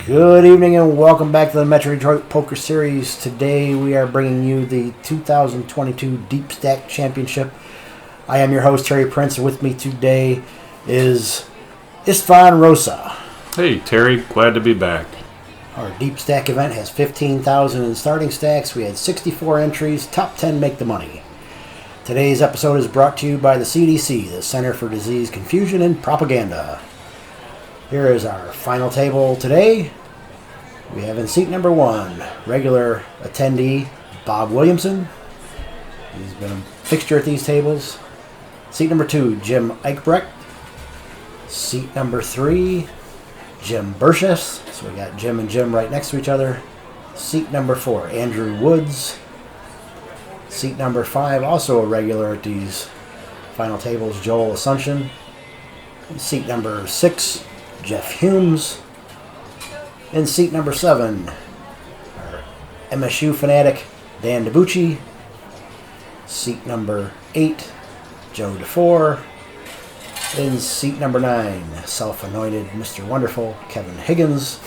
Good evening and welcome back to the Metro Detroit Poker Series. Today we are bringing you the 2022 Deep Stack Championship. I am your host, Terry Prince, and with me today is Istvan Rosa. Hey, Terry. Glad to be back. Our Deep Stack event has 15,000 in starting stacks. We had 64 entries. Top 10 make the money. Today's episode is brought to you by the CDC, the Center for Disease Confusion and Propaganda. Here is our final table today. We have in seat number 1, regular attendee Bob Williamson. He's been a fixture at these tables. Seat number 2, Jim Eichbrecht. Seat number 3, Jim Burchess. So we got Jim and Jim right next to each other. Seat number 4, Andrew Woods. Seat number 5, also a regular at these final tables, Joel Asuncion. Seat number 6, Jeff Humes. In seat number 7, our MSU fanatic, Dan DiBucci. Seat number 8, Joe DeFore. In seat number 9, self-anointed Mr. Wonderful, Kevin Higgins.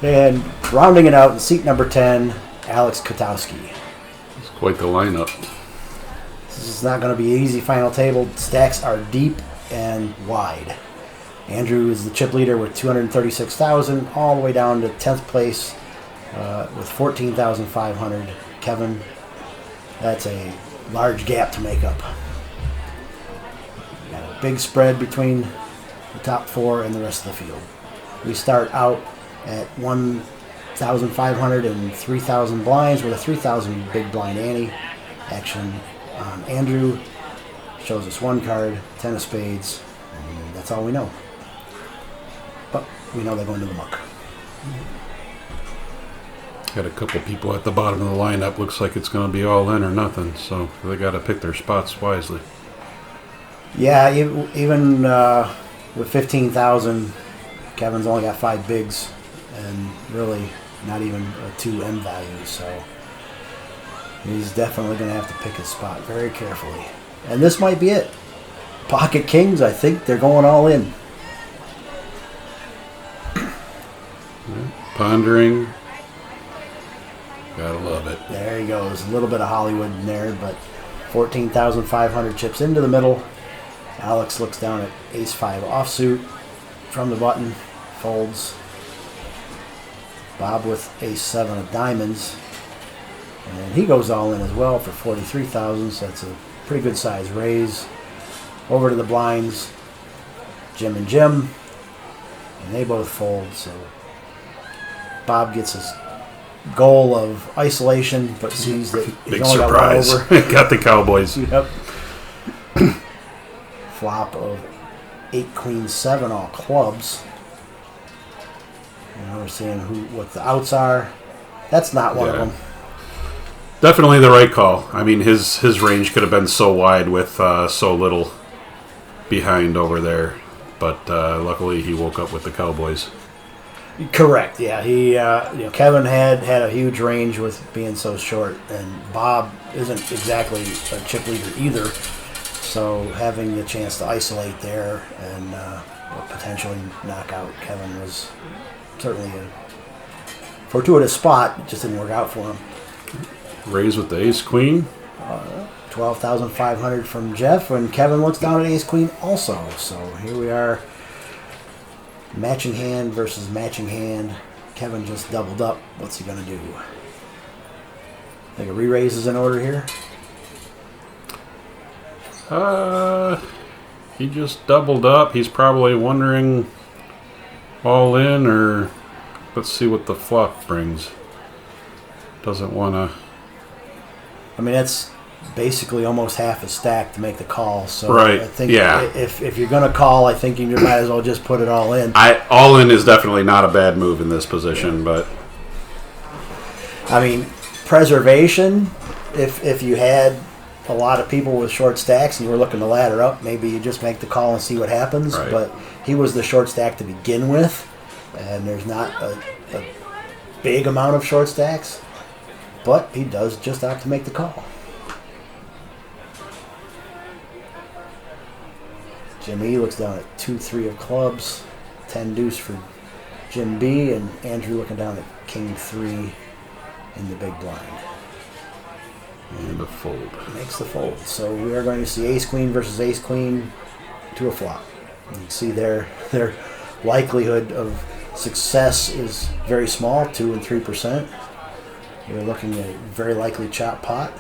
And rounding it out in seat number 10, Alex Kotowski. It's quite the lineup. This is not going to be an easy final table. Stacks are deep and wide. Andrew is the chip leader with 236,000, all the way down to 10th place with 14,500. Kevin, that's a large gap to make up. Got a big spread between the top 4 and the rest of the field. We start out at 1,500 and 3,000 blinds with a 3,000 big blind ante. Action on Andrew shows us one card, 10 of spades, and that's all we know. But we know they're going to the muck. Got a couple people at the bottom of the lineup. Looks like it's going to be all in or nothing, so they got to pick their spots wisely. Yeah, even with 15,000, Kevin's only got 5 bigs and really not even a 2 M value, so he's definitely going to have to pick his spot very carefully. And this might be it. Pocket Kings, I think they're going all in. Pondering. Gotta love it. There he goes. A little bit of Hollywood in there, but 14,500 chips into the middle. Alex looks down at ace-5 offsuit from the button, folds. Bob with ace-7 of diamonds. And he goes all in as well for 43,000, so that's a pretty good size raise. Over to the blinds, Jim and Jim, and they both fold, so Bob gets his goal of isolation, but sees that he's Big only surprise. got one over. Got the Cowboys. Yep. Flop of 8 queen 7 all clubs. And we're seeing what the outs are. That's not one of them. Definitely the right call. I mean, his range could have been so wide with so little behind over there, but luckily he woke up with the Cowboys. Correct. Yeah, he Kevin had a huge range with being so short, and Bob isn't exactly a chip leader either. So having the chance to isolate there and potentially knock out Kevin was certainly a fortuitous spot. It just didn't work out for him. Raise with the ace-queen. 12,500 from Jeff, and Kevin looks down at ace-queen also. So here we are. Matching hand versus matching hand. Kevin just doubled up. What's he going to do? Think a re-raise is in order here? He just doubled up. He's probably wondering all in, or let's see what the flop brings. Doesn't want to... I mean, that's basically almost half a stack to make the call. So right. I think yeah. if you're going to call, I think you might as well just put it all in. All in is definitely not a bad move in this position, but I mean, preservation, if you had a lot of people with short stacks and you were looking to ladder up, maybe you just make the call and see what happens. Right. But he was the short stack to begin with, and there's not a big amount of short stacks, but he does just have to make the call. Jimmy looks down at 2-3 of clubs, 10 deuce for Jim B. and Andrew looking down at King 3 in the big blind. And a fold. Makes the fold. So we are going to see Ace Queen versus Ace Queen to a flop. You can see their likelihood of success is very small, 2 and 3%. You're looking at a very likely chop pot.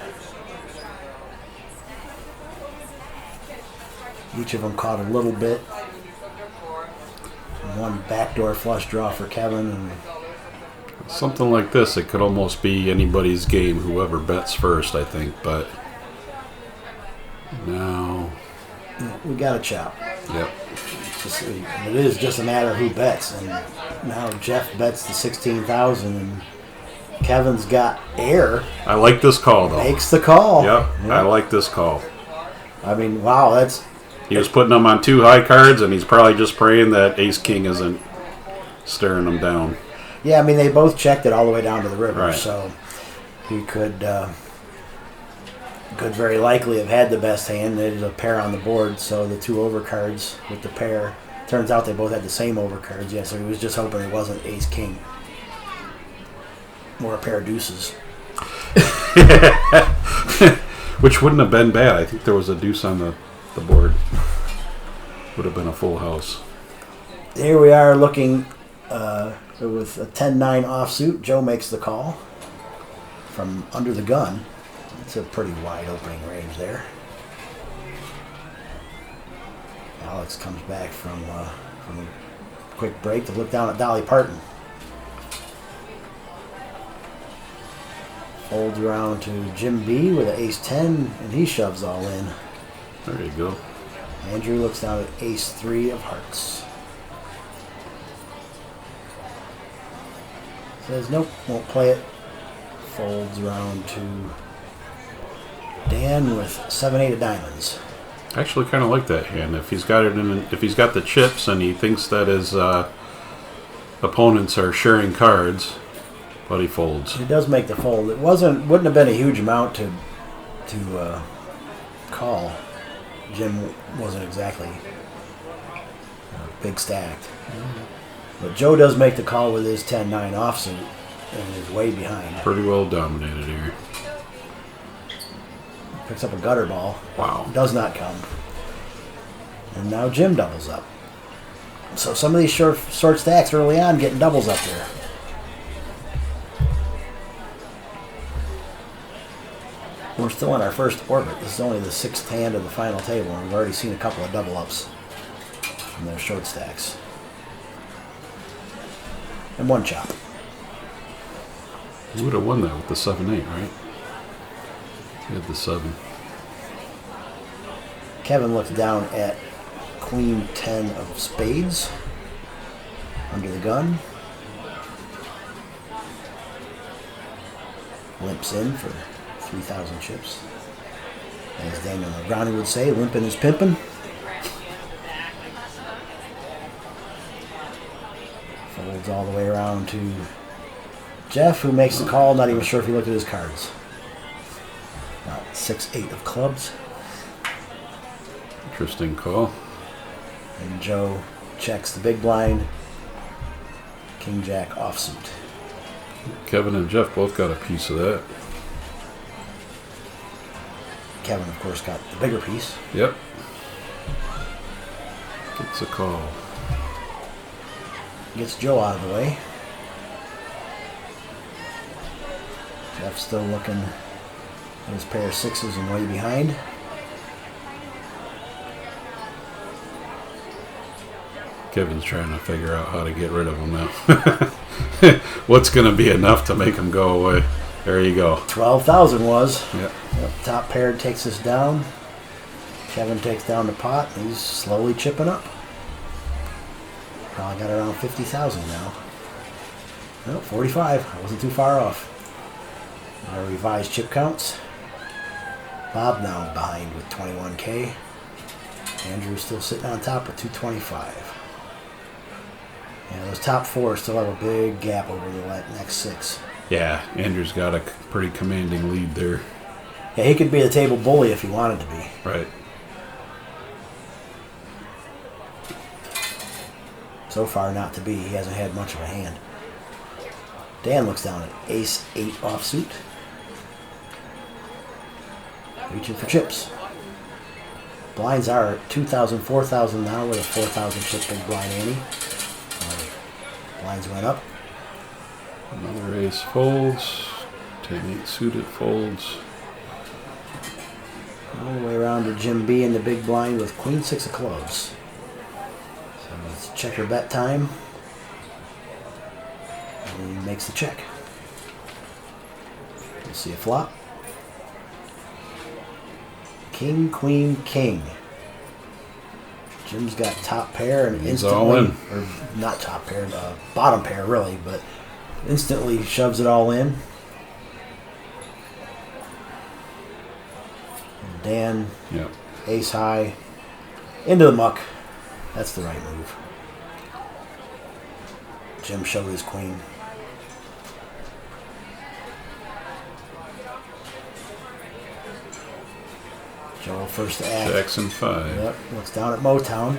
Each of them caught a little bit. One backdoor flush draw for Kevin. And something like this, it could almost be anybody's game, whoever bets first, I think. But now, we got a chop. Yep. It is just a matter of who bets. And now Jeff bets the 16,000, and Kevin's got air. I like this call, though. Makes the call. Yep. I like this call. I mean, wow, that's... He was putting them on 2 high cards, and he's probably just praying that Ace King isn't staring them down. Yeah, I mean, they both checked it all the way down to the river, right. So he could very likely have had the best hand. There's a pair on the board, so the 2 overcards with the pair. Turns out they both had the same overcards, yeah, so he was just hoping it wasn't Ace King. Or a pair of deuces. Which wouldn't have been bad. I think there was a deuce on the board. Would have been a full house. Here we are looking with a 10-9 offsuit. Joe makes the call from under the gun. It's a pretty wide opening range there. Alex comes back from a quick break to look down at Dolly Parton. Folds around to Jim B with an ace-10, and he shoves all in. There you go. Andrew looks down at ace-3 of hearts. Says nope, won't play it. Folds around to Dan with 7-8 of diamonds. I actually kind of like that hand. If he's got it if he's got the chips and he thinks that his opponents are sharing cards, but he folds. He does make the fold. It wouldn't have been a huge amount to call. Jim wasn't exactly big stacked. But Joe does make the call with his 10-9 offsuit and is way behind. Pretty well dominated here. Picks up a gutter ball. Wow. Does not come. And now Jim doubles up. So some of these short stacks early on getting doubles up there. We're still in our first orbit. This is only the 6th hand of the final table, and we've already seen a couple of double ups from those short stacks. And one chop. He would have won that with the 7-8, right? He had the 7. Kevin looks down at Queen 10 of spades under the gun. Limps in for 3,000 chips. As Daniel Negreanu would say, limping is pimping. Folds all the way around to Jeff, who makes the call, not even sure if he looked at his cards. 6-8 of clubs. Interesting call. And Joe checks the big blind. King Jack offsuit. Kevin and Jeff both got a piece of that. Kevin, of course, got the bigger piece. Yep. Gets a call. Gets Joe out of the way. Jeff's still looking at his pair of sixes and way behind. Kevin's trying to figure out how to get rid of him now. What's going to be enough to make him go away? There you go. 12,000 was. Yep. Top pair takes us down. Kevin takes down the pot. And he's slowly chipping up. Probably got around 50,000 now. No, 45. I wasn't too far off. Our revised chip counts. Bob now behind with 21K. Andrew's still sitting on top with 225. Yeah, those top four still have a big gap over the next 6. Yeah, Andrew's got a pretty commanding lead there. Yeah, he could be the table bully if he wanted to be. Right. So far, not to be. He hasn't had much of a hand. Dan looks down at ace 8 offsuit. Reaching for chips. Blinds are at 2,000, 4,000 now with a 4,000 chip big blind ante. Blinds went up. Another ace folds. 10-8 suited folds. All the way around to Jim B in the big blind with queen 6 of clubs. So it's checker bet time. And he makes the check. We'll see a flop. King, queen, king. Jim's got top pair and He's instantly, all in. or not top pair, bottom pair really, but instantly shoves it all in. And Dan, Yep. ace high, into the muck. That's the right move. Jim showed his queen. Joel first to act. Jackson 5. Yep, looks down at Motown.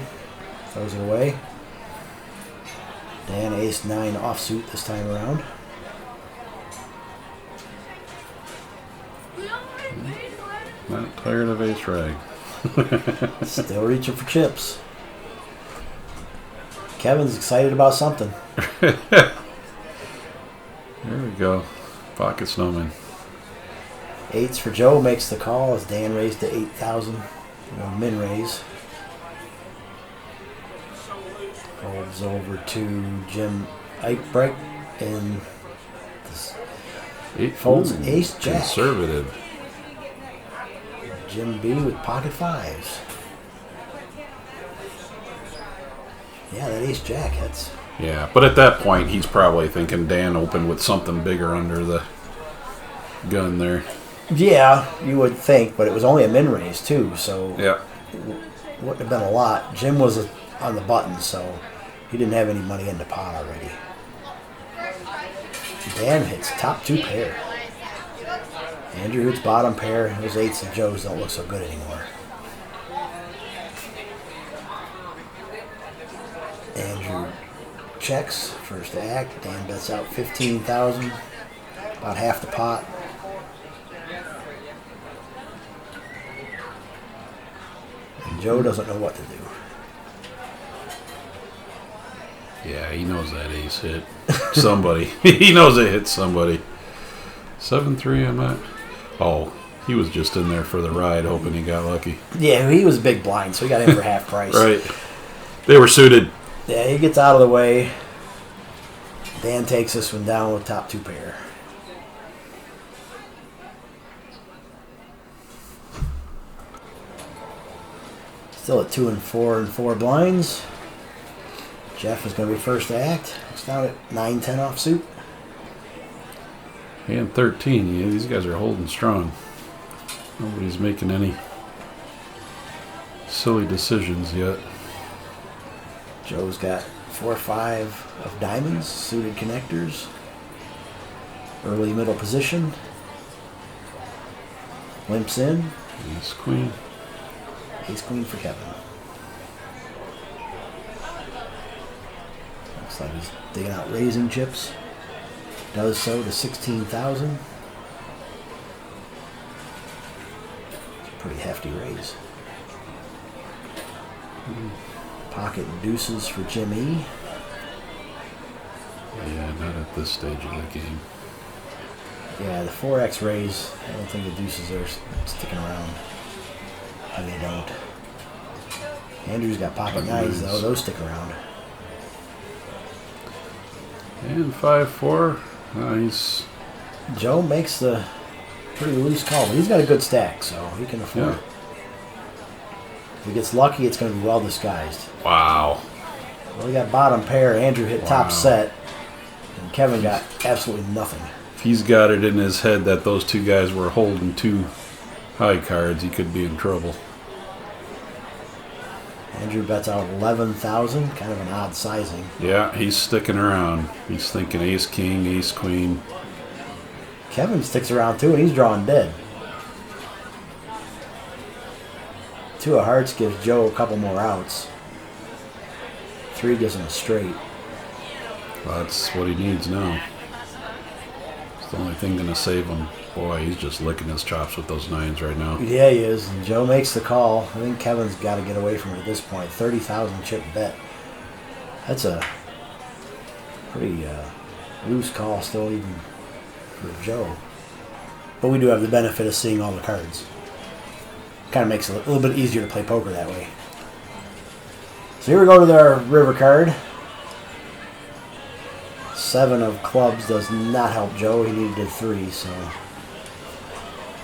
Throws it away. Dan ace 9 offsuit this time around. Not tired of ace rag. Still reaching for chips. Kevin's excited about something. There we go. Pocket snowman. 8s for Joe makes the call as Dan raised to 8,000. Min raise. Folds over to Jim Eichbrecht and this 8 folds Ooh, ace jack. Conservative. Jim B with pocket 5s. Yeah, that ace jack hits. Yeah, but at that point, he's probably thinking Dan opened with something bigger under the gun there. Yeah, you would think, but it was only a min raise too, so Yeah. wouldn't have been a lot. Jim was on the button, so he didn't have any money in the pot already. Dan hits top 2 pair. Andrew hits bottom pair. Those 8s and Joes don't look so good anymore. Andrew checks first to act. Dan bets out 15,000, about half the pot. And Joe doesn't know what to do. Yeah, he knows that ace hit somebody. He knows it hit somebody. 7-3 I'm at. Oh, he was just in there for the ride, hoping he got lucky. Yeah, he was big blind, so he got in for half price. Right. They were suited. Yeah, he gets out of the way. Dan takes this one down with top 2 pair. Still at 2 and 4 and 4 blinds. Jeff is going to be first to act. It's down at 9-10 offsuit. And 13. Yeah, these guys are holding strong. Nobody's making any silly decisions yet. Joe's got 4-5 of diamonds, suited connectors. Early middle position. Limps in. Ace queen. Ace queen for Kevin. Looks like he's digging out raising chips. Does so to 16,000. Pretty hefty raise. Pocket deuces for Jim E. Yeah, not at this stage of the game. Yeah, the 4x raise. I don't think the deuces are sticking around. And they don't. Andrew's got pocket nines though. Those stick around. And 5-4. Nice. Joe makes the pretty loose call, but he's got a good stack, so he can afford Yeah. it. If he gets lucky, it's going to be well disguised. Wow. Well, we got bottom pair. Andrew hit top Wow. set, and Kevin got absolutely nothing. If he's got it in his head that those two guys were holding 2 high cards, he could be in trouble. Andrew bets out 11,000, kind of an odd sizing. Yeah, he's sticking around. He's thinking ace king, ace queen. Kevin sticks around too, and he's drawing dead. 2 of hearts gives Joe a couple more outs. 3 gives him a straight. Well, that's what he needs now. It's the only thing going to save him. Boy, he's just licking his chops with those 9s right now. Yeah, he is. And Joe makes the call. I think Kevin's got to get away from it at this point. 30,000 chip bet. That's a pretty loose call still, even for Joe. But we do have the benefit of seeing all the cards. Kind of makes it a little bit easier to play poker that way. So here we go to our river card. 7 of clubs does not help Joe. He needed 3, so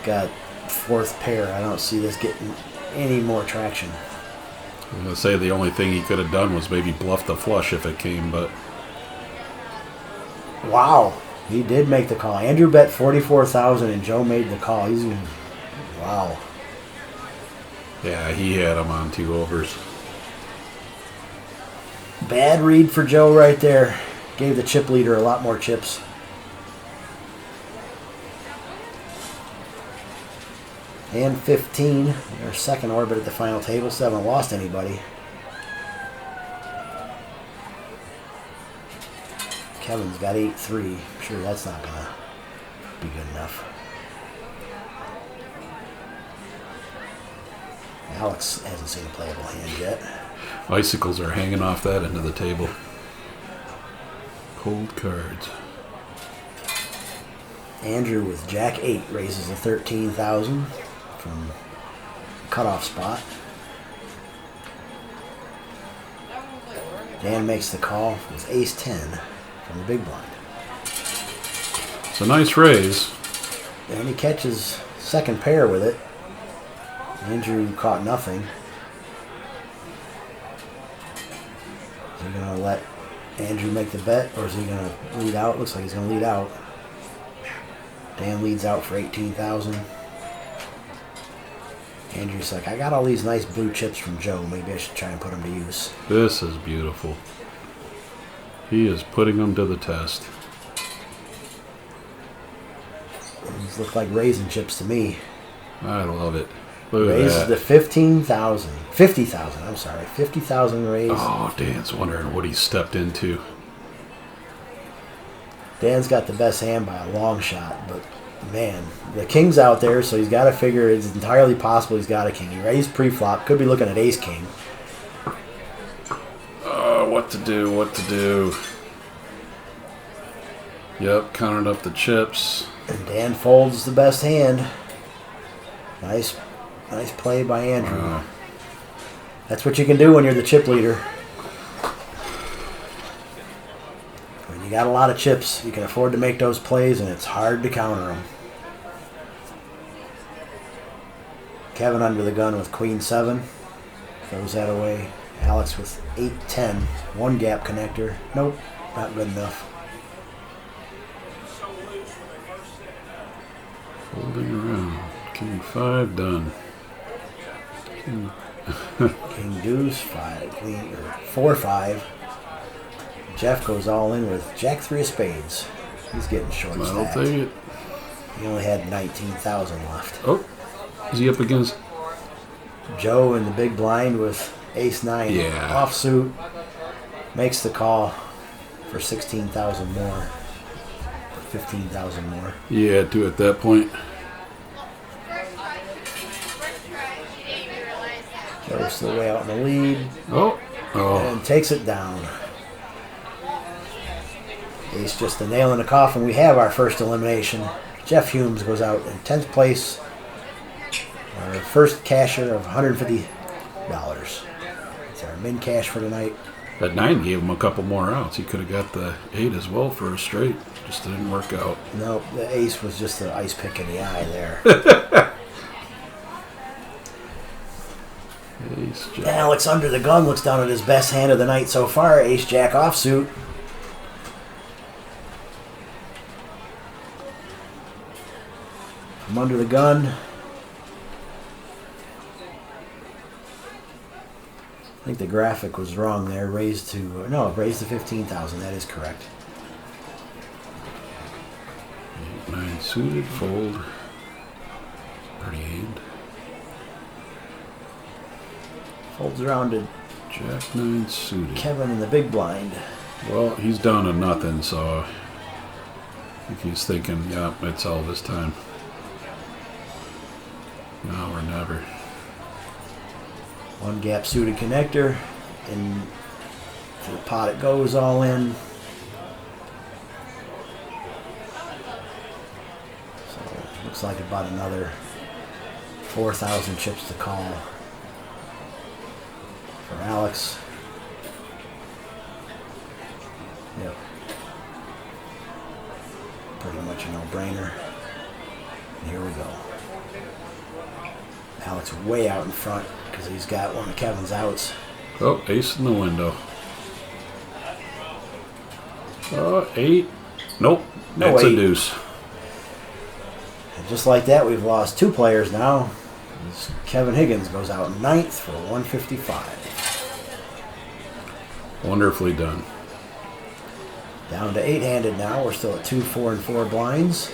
got 4th pair. I don't see this getting any more traction. I'm going to say the only thing he could have done was maybe bluff the flush if it came, but... Wow, he did make the call. Andrew bet 44,000 and Joe made the call. He's wow. Yeah, he had him on 2 overs. Bad read for Joe right there. Gave the chip leader a lot more chips. And 15, our second orbit at the final table. Still haven't lost anybody. Kevin's got 8-3. I'm sure that's not going to be good enough. Alex hasn't seen a playable hand yet. Icicles are hanging off that end of the table. Cold cards. Andrew with Jack 8 raises the 13,000 from cutoff spot. Dan makes the call with Ace 10 from the big blind. It's a nice raise. And he catches second pair with it. Andrew caught nothing. Is he going to let Andrew make the bet, or is he going to lead out? Looks like he's going to lead out. Dan leads out for 18,000. Andrew's like, I got all these nice blue chips from Joe. Maybe I should try and put them to use. This is beautiful. He is putting them to the test. These look like raisin chips to me. I love it. Look at Raises that. to 15,000. 50,000, I'm sorry. 50,000 raise. Oh, Dan's wondering what he stepped into. Dan's got the best hand by a long shot, but man, the king's out there, so he's got to figure it's entirely possible he's got a king. He raised pre-flop, could be looking at ace-king. What to do, what to do. Yep, counted up the chips. And Dan folds the best hand. Nice play by Andrew. Wow. That's what you can do when you're the chip leader. When you got a lot of chips, you can afford to make those plays, and it's hard to counter them. Kevin under the gun with Queen 7. Throws that away. Alex with 8-10. One gap connector. Nope, not good enough. Folding around. King 5 done. King Deuce 5, Queen, or 4-5. Jeff goes all in with Jack 3 of spades. He's getting short I'll stacked. take it. He only had 19,000 left. Oh, is he up against? Joe in the big blind with Ace 9 Yeah. offsuit. Makes the call for 16,000 more. 15,000 more. Yeah, 2 at that point. Joe's still way out in the lead Oh. and takes it down. Ace just a nail in the coffin. We have our first elimination. Jeff Humes goes out in 10th place. Our first casher of $150. It's our min cash for tonight. That 9 gave him a couple more outs. He could have got the 8 as well for a straight. Just didn't work out. Nope, the ace was just the ice pick in the eye there. Ace Jack. Alex under the gun looks down at his best hand of the night so far. Ace Jack offsuit. From under the gun. I think the graphic was wrong there. Raised to 15,000. That is correct. 9 suited, fold. Pretty hand. Folds around to Jack 9 suited. Kevin in the big blind. Well, he's down to nothing, so I think he's thinking, yeah, it's all this time. Now or never. One gap suited connector. In to the pot it goes, all in. So looks like about another 4,000 chips to call for Alex. Yep. Pretty much a no-brainer. And here we go. Alex way out in front because he's got one of Kevin's outs. Oh, ace in the window. 8. Nope. No It's eight. a deuce. And just like that, we've lost 2 players now. As Kevin Higgins goes out ninth for 155. Wonderfully done. Down to 8-handed now. We're still at 2, 4, and 4 blinds.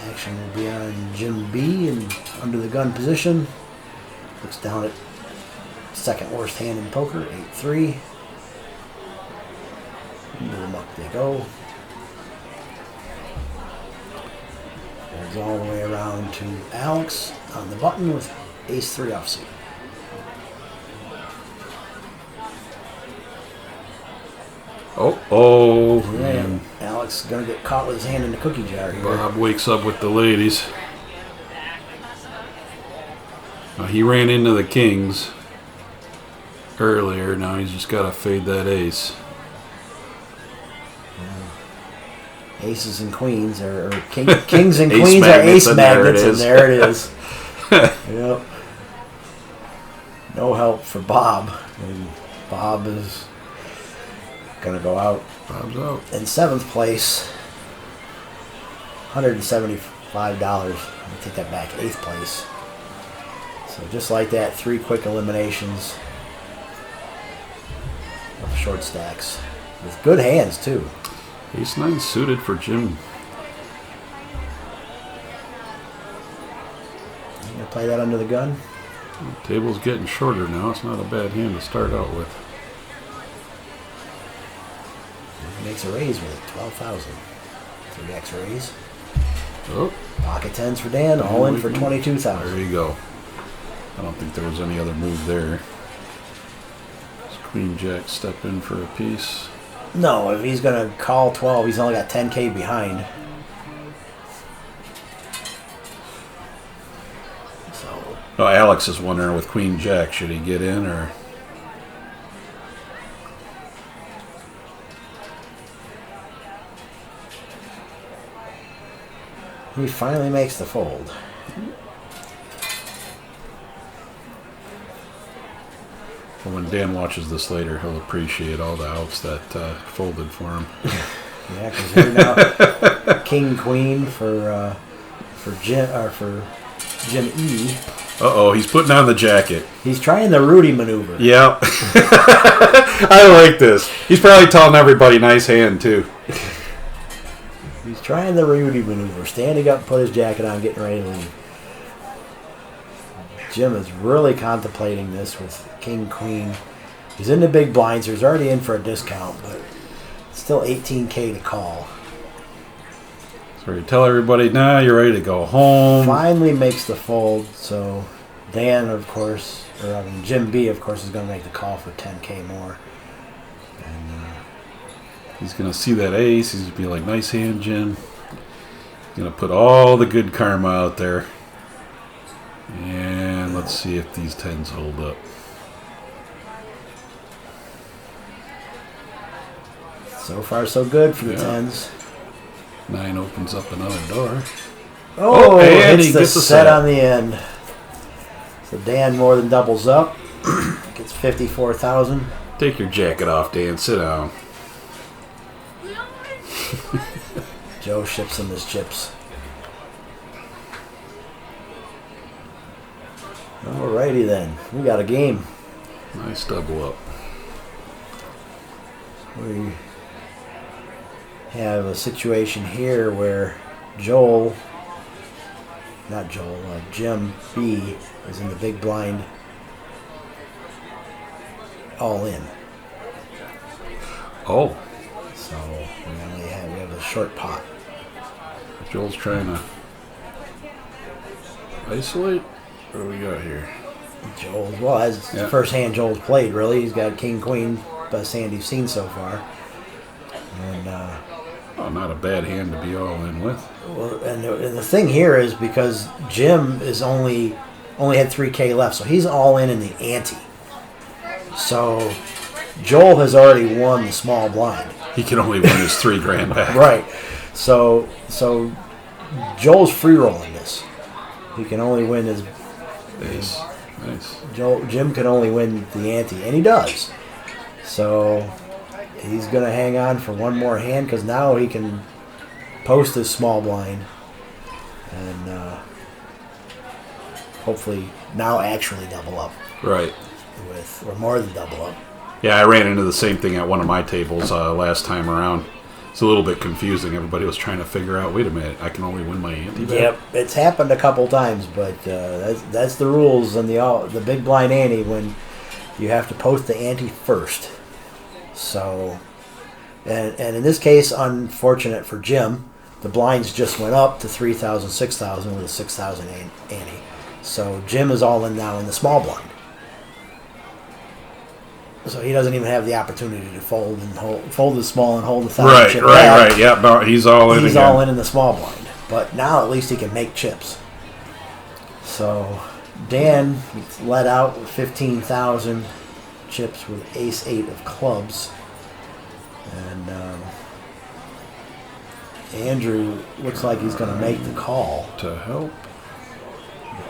Action will be on Jim B in under the gun position. Looks down at second worst hand in poker, 8-3. Into the muck they go. Goes all the way around to Alex on the button with ace-3 offsuit. Oh, Yeah, man. Alex is going to get caught with his hand in the cookie jar here. Bob wakes up with the ladies. He ran into the kings earlier. Now he's just got to fade that ace. Aces and queens, or kings and Ace queens are magnets, ace and there it magnets, and is. there it is. Yep. No help for Bob. And Bob is going to go out Bob's out. in 7th place. $175. Let me take that back. 8th place. So just like that, 3 quick eliminations of short stacks. With good hands, too. Ace 9 suited for Jim. You going to play that under the gun? Table's getting shorter now. It's not a bad hand to start out with. He makes a raise with it, 12,000. 3x raise. Oh, Pocket 10s for Dan, all in for there 22,000. you go. I don't think there was any other move there. Does Queen Jack step in for a piece? No, if he's going to call 12, he's only got 10K behind. So, Oh, Alex is wondering with Queen Jack, should he get in or? he finally makes the fold. Well, when Dan watches this later, he'll appreciate all the outs that folded for him. Yeah, because here now, King Queen for Jim E. Uh-oh, he's putting on the jacket. He's trying the Rudy maneuver. Yeah. I like this. He's probably telling everybody nice hand, too. He's trying the Rudy maneuver, standing up, put his jacket on, getting ready to leave. Jim is really contemplating this with King Queen. He's in the big blinds, so he's already in for a discount, but still 18K to call. So you tell everybody, nah, you're ready to go home. Finally makes the fold, so Dan, of course, Jim B, of course, is going to make the call for 10K more. And He's going to see that ace. He's going to be like, nice hand, Jim. He's going to put all the good karma out there. And let's see if these 10s hold up. so far, so good for the Yeah. 10s. 9 opens up another door. Oh, and hits he the gets a set set. on the end. So Dan more than doubles up. Gets 54,000. Take your jacket off, Dan. Sit down. Joe ships him his chips. Alrighty then. We got a game. Nice double up. We have a situation here where Jim B is in the big blind all in. Oh, So we have a short pot. Joel's trying to isolate. What do we got here? Joel's, well, that's the first hand Joel's played, really. He's got king, queen, best hand he's seen so far. And, Oh, not a bad hand to be all in with. well, and the thing here is because Jim is only had 3K left, so he's all in the ante. So Joel has already won the small blind. He can only win his $3,000 back. Right. So Joel's free rolling this. He can only win his Nice. Jim can only win the ante, and he does. So he's going to hang on for one more hand because now he can post his small blind and hopefully now actually double up Right. or more than double up. Yeah, I ran into the same thing at one of my tables last time around. It's a little bit confusing. Everybody was trying to figure out, wait a minute, I can only win my ante back? Yep, it's happened a couple times, but that's the rules in the big blind ante when you have to post the ante first. So, and in this case, unfortunate for Jim, the blinds just went up to 3,000, 6,000 with a 6,000 ante. So Jim is all in now in the small blind. So he doesn't even have the opportunity to fold the small and hold the 1,000 chip back. Right. Yeah, no, he's all in He's again. all in the small blind. But now at least he can make chips. So Dan let out with 15,000 chips with ace-8 of clubs. And Andrew looks like he's going to make the call. To help.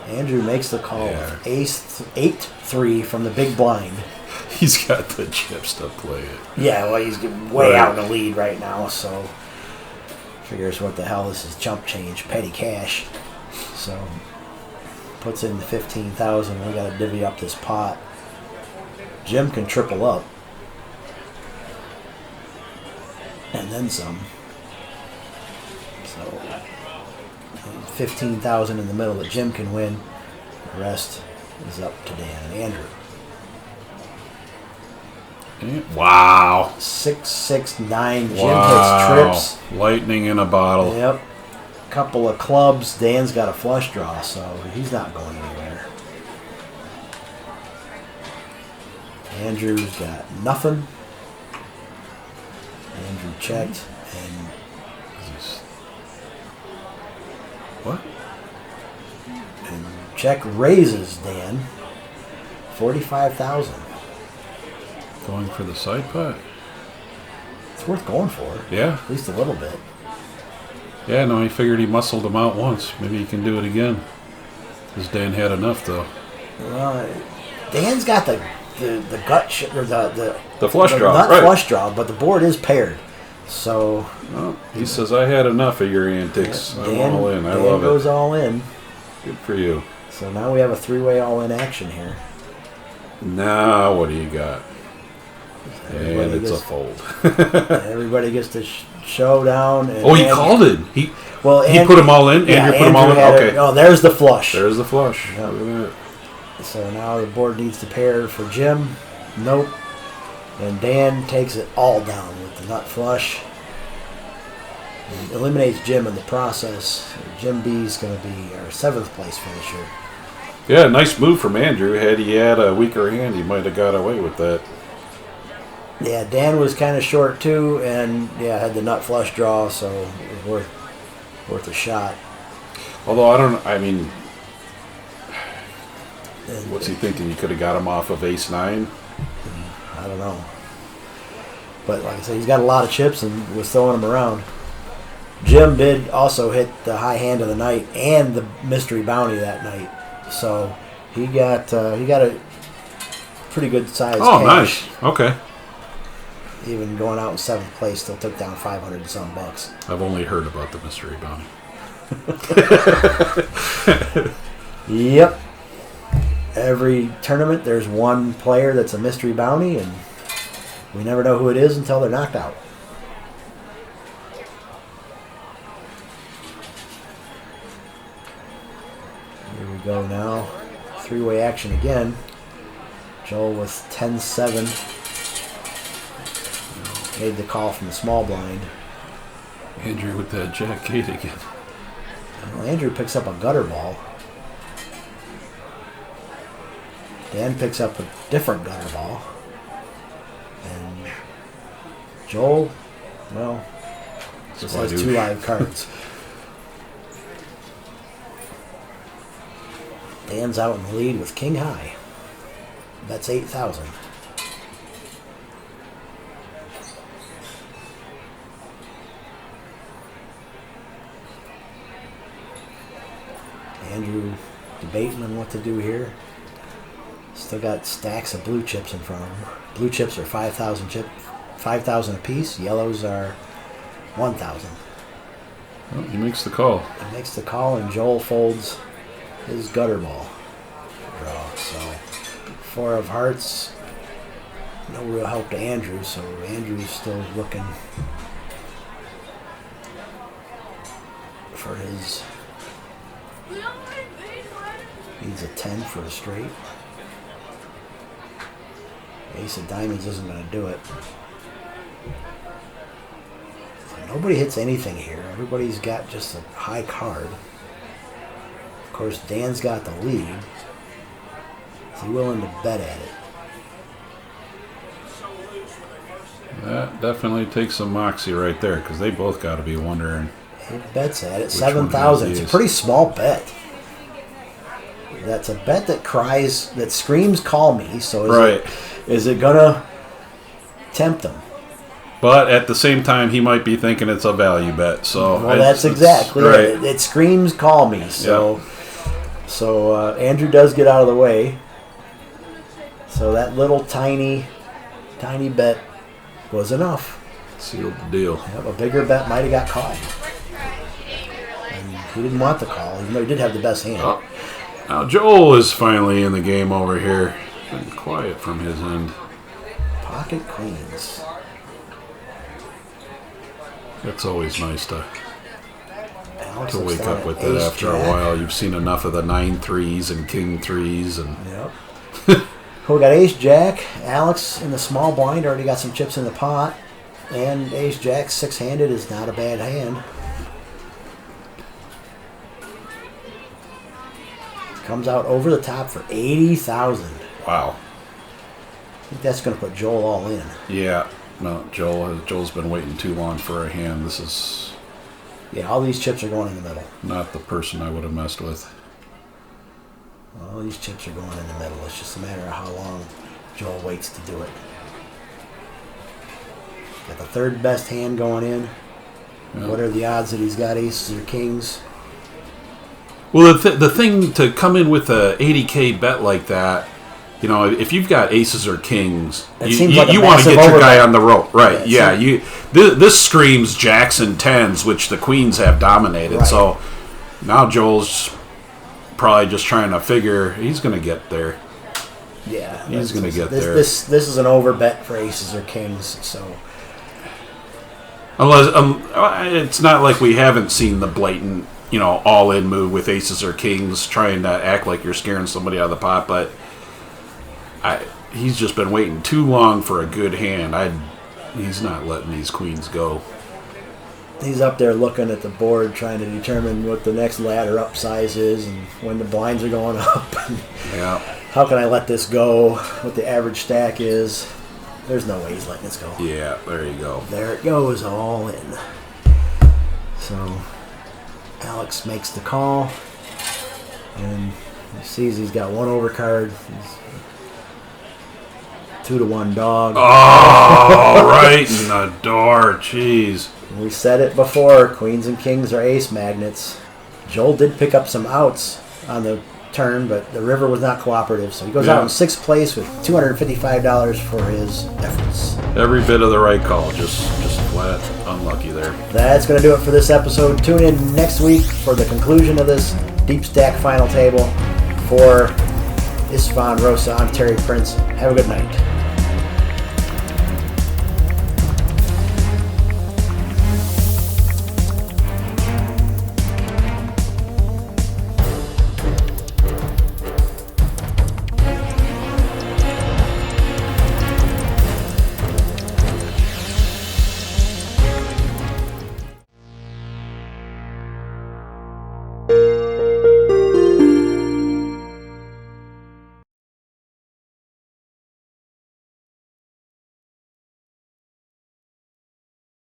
Andrew makes the call with ace-8-3 from the big blind. He's got the chips to play it. Yeah, well, he's way out in the lead right now, so figures what the hell, this is chump change, petty cash. So puts in the 15,000. We got to divvy up this pot. Jim can triple up, and then some. So 15,000 in the middle that Jim can win. The rest is up to Dan and Andrew. Wow. 6-6-9. Jim Wow. hits trips. Lightning in a bottle. Yep. Couple of clubs. Dan's got a flush draw, so he's not going anywhere. Andrew's got nothing. Andrew checked, and What? check raises Dan 45,000. Going for the side pot? It's worth going for. Yeah. At least a little bit. Yeah, no, he figured he muscled him out once. Maybe he can do it again. Because Dan had enough, though. Dan's got the gut or The flush draw, not right. flush draw, but the board is paired. So Well, he says, I had enough of your antics. I'm all in. I love goes it. all in. Good for you. So now we have a three-way all-in action here. Now, what do you got? Everybody And it's a gets- fold. Everybody gets to showdown. And Oh, he called it. He Andrew put them all in? Yeah, Andrew put them all in? had Okay. it. Oh, there's the flush. There's the flush. Yep. Look at that. So now the board needs to pair for Jim. Nope. And Dan takes it all down with the nut flush. And eliminates Jim in the process. Jim B's going to be our 7th place finisher. Yeah, nice move from Andrew. Had he had a weaker hand, he might have got away with that. Yeah, Dan was kind of short too, and had the nut flush draw, so it was worth a shot. Although, I And what's he thinking? You could have got him off of ace-9? I don't know. But like I said, he's got a lot of chips and was throwing them around. Jim did also hit the high hand of the night and the mystery bounty that night, so he got a pretty good size. Oh, cash. nice. Okay. Even going out in 7th place, still took down 500 and some bucks. I've only heard about the mystery bounty. Yep. Every tournament, there's one player that's a mystery bounty, and we never know who it is until they're knocked out. Here we go now. Three-way action again. Joel with 10-7. Made the call from the small blind. Andrew with that Jack 8 again. Well, Andrew picks up a gutter ball. Dan picks up a different gutter ball. And Joel, well, just has 2 live cards. Dan's out in the lead with king high. That's 8,000. Andrew debating on what to do here. Still got stacks of blue chips in front of him. Blue chips are 5,000 apiece. Yellows are 1,000. Well, he makes the call. He makes the call, and Joel folds his gutter ball. Draw. So 4 of hearts. No real help to Andrew, so Andrew's still looking for his. Needs a 10 for a straight. Ace of diamonds isn't going to do it. So nobody hits anything here. Everybody's got just a high card. Of course, Dan's got the lead. Is he willing to bet at it? That definitely takes some moxie right there, because they both got to be wondering. He bets at it. 7,000. It's a pretty small bet. That's a bet that cries, that screams, "Call me." So is it gonna tempt him? But at the same time, he might be thinking it's a value bet. So that's exactly right. It screams, "Call me." So Andrew does get out of the way. So that little tiny bet was enough. Sealed the deal. Yep, a bigger bet might have got caught. And he didn't want the call, even though he did have the best hand. Oh. Now Joel is finally in the game over here. Been quiet from his end. Pocket queens. It's always nice to Alex wake up with it it after a while. You've seen enough of the 9-3s and king 3s. And yep. We got ace jack. Alex in the small blind already got some chips in the pot. And ace jack 6-handed is not a bad hand. Comes out over the top for 80,000. wow. I think that's going to put Joel all in. Yeah. No, Joel's been waiting too long for a hand. This is Yeah, all these chips are going in the middle. not the person I would have messed with. All these chips are going in the middle. It's just a matter of how long Joel waits to do it. Got the third best hand going in. Yeah. What are the odds that he's got aces or kings? Well, the thing to come in with a 80K bet like that, you know, if you've got aces or kings, you want to get your guy on the rope, right? Yeah, this screams jacks and tens, which the queens have dominated. Right. So now Joel's probably just trying to figure he's going to get there. Yeah, he's going to get there. This is an over bet for aces or kings, so. Unless it's not like we haven't seen the blatant, you know, all-in move with aces or kings trying to act like you're scaring somebody out of the pot, but he's just been waiting too long for a good hand. He's not letting these queens go. He's up there looking at the board trying to determine what the next ladder up size is and when the blinds are going up. Yeah. How can I let this go? What the average stack is. There's no way he's letting this go. Yeah, there you go. There it goes, all in. So Alex makes the call, and he sees he's got one overcard. He's 2-1 dog. Oh, right in the door. Jeez. We said it before. Queens and kings are ace magnets. Joel did pick up some outs on the turn, but the river was not cooperative, so he goes out in 6th place with $255 for his efforts. Every bit of the right call, just flat unlucky there. That's going to do it for this episode. Tune in next week for the conclusion of this deep stack final table. For Istvan Rosa, I'm Terry Prince. Have a good night.